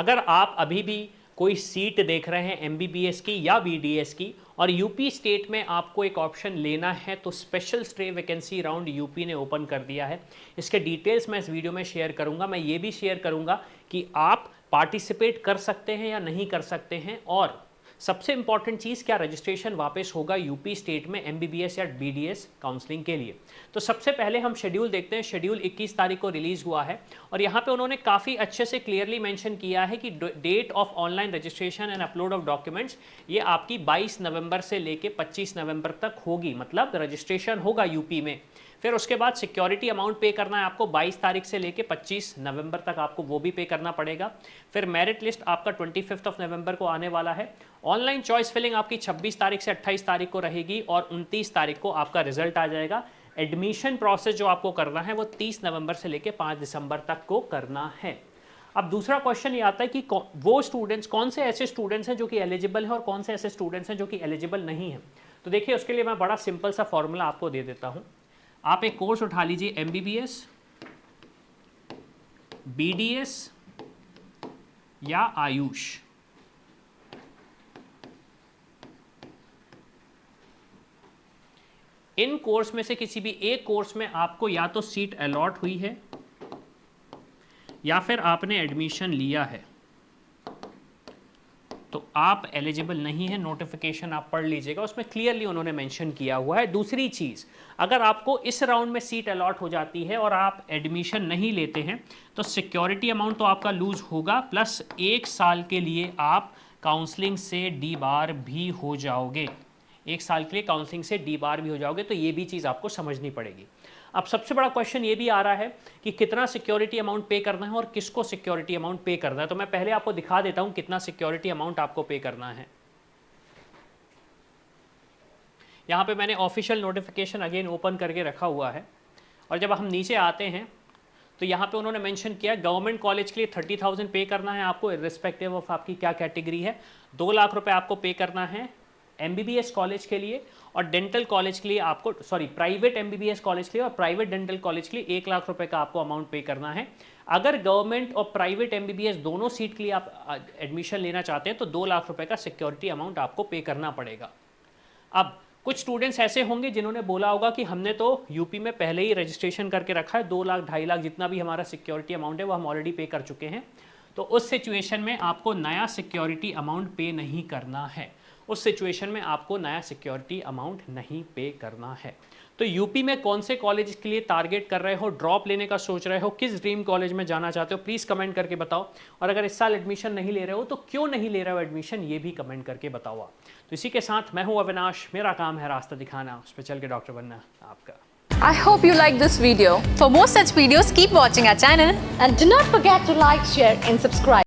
अगर आप अभी भी कोई सीट देख रहे हैं एमबीबीएस की या बीडीएस की और यूपी स्टेट में आपको एक ऑप्शन लेना है तो special stay vacancy round UP ने ओपन कर दिया है। इसके डिटेल्स मैं इस वीडियो में शेयर करूंगा। मैं ये भी शेयर करूंगा कि आप पार्टिसिपेट कर सकते हैं या नहीं कर सकते हैं, और सबसे इंपॉर्टेंट चीज़, क्या रजिस्ट्रेशन वापस होगा यूपी स्टेट में एमबीबीएस या बीडीएस काउंसलिंग के लिए। तो सबसे पहले हम शेड्यूल देखते हैं। शेड्यूल 21 तारीख को रिलीज़ हुआ है और यहाँ पे उन्होंने काफ़ी अच्छे से क्लियरली मेंशन किया है कि date of online registration and upload of documents ये आपकी 22 नवंबर से लेके 25 नवंबर तक होगी। मतलब रजिस्ट्रेशन होगा यूपी में, फिर उसके बाद सिक्योरिटी अमाउंट पे करना है आपको 22 तारीख से लेके 25 नवंबर तक, आपको वो भी पे करना पड़ेगा। फिर मेरिट लिस्ट आपका 25 नवंबर को आने वाला है। ऑनलाइन चॉइस फिलिंग आपकी 26 तारीख से 28 तारीख को रहेगी और 29 तारीख को आपका रिजल्ट आ जाएगा। एडमिशन प्रोसेस जो आपको करना है वो 30 नवंबर से लेके 5 दिसंबर तक को करना है। अब दूसरा क्वेश्चन ये आता है कि वो स्टूडेंट्स, कौन से ऐसे स्टूडेंट्स हैं जो कि एलिजिबल हैं और कौन से ऐसे स्टूडेंट्स हैं जो कि एलिजिबल नहीं हैं। तो देखिए, उसके लिए मैं बड़ा सिंपल सा फॉर्मूला आपको दे देता हूँ। आप एक कोर्स उठा लीजिए, एमबीबीएस, बीडीएस या आयुष। इन कोर्स में से किसी भी एक कोर्स में आपको या तो सीट अलॉट हुई है या फिर आपने एडमिशन लिया है, तो आप एलिजिबल नहीं है। नोटिफिकेशन आप पढ़ लीजिएगा, उसमें क्लियरली उन्होंने मेंशन किया हुआ है। दूसरी चीज़, अगर आपको इस राउंड में सीट अलॉट हो जाती है और आप एडमिशन नहीं लेते हैं तो सिक्योरिटी अमाउंट तो आपका लूज होगा, प्लस 1 साल के लिए आप काउंसलिंग से डी बार भी हो जाओगे। 1 साल के लिए काउंसलिंग से डी बार भी हो जाओगे, तो ये भी चीज़ आपको समझनी पड़ेगी। अब सबसे बड़ा क्वेश्चन ये भी आ रहा है कि कितना सिक्योरिटी अमाउंट पे करना है और किसको सिक्योरिटी अमाउंट पे करना है। तो मैं पहले आपको दिखा देता हूं कितना सिक्योरिटी अमाउंट आपको पे करना है। यहां पे मैंने ऑफिशियल नोटिफिकेशन अगेन ओपन करके रखा हुआ है और जब हम नीचे आते हैं तो यहाँ पे उन्होंने मेंशन किया गवर्नमेंट कॉलेज के लिए 30,000 पे करना है आपको, इर्रिस्पेक्टिव ऑफ आपकी क्या कैटेगरी है। 2 लाख रुपए आपको पे करना है एमबीबीएस कॉलेज के लिए, और डेंटल कॉलेज के लिए आपको, प्राइवेट एमबीबीएस कॉलेज के लिए और प्राइवेट डेंटल कॉलेज के लिए 1 लाख रुपए का आपको अमाउंट पे करना है। अगर गवर्नमेंट और प्राइवेट एमबीबीएस दोनों सीट के लिए आप एडमिशन लेना चाहते हैं तो 2 लाख रुपए का सिक्योरिटी अमाउंट आपको पे करना पड़ेगा। अब कुछ स्टूडेंट्स ऐसे होंगे जिन्होंने बोला होगा कि हमने तो यूपी में पहले ही रजिस्ट्रेशन करके रखा है, 2 लाख 2.5 लाख जितना भी हमारा सिक्योरिटी अमाउंट है वो हम ऑलरेडी पे कर चुके हैं। तो उस सिचुएशन में आपको नया सिक्योरिटी अमाउंट पे नहीं करना है। उस सिचुएशन में आपको नया सिक्योरिटी अमाउंट नहीं पे करना है। तो यूपी में कौन से कॉलेज के लिए टारगेट कर रहे हो, ड्रॉप लेने का सोच रहे हो, किस ड्रीम कॉलेज में जाना चाहते हो, प्लीज़ कमेंट करके बताओ। और अगर इस साल एडमिशन नहीं ले रहे हो तो क्यों नहीं ले रहे हो एडमिशन, ये भी कमेंट करके बताओ आप। तो इसी के साथ मैं हूं अविनाश, मेरा काम है रास्ता दिखाना, उस पर चल के डॉक्टर बनना आपका। I hope you like this video. For more such videos, keep watching our channel and do not forget to like, share and subscribe.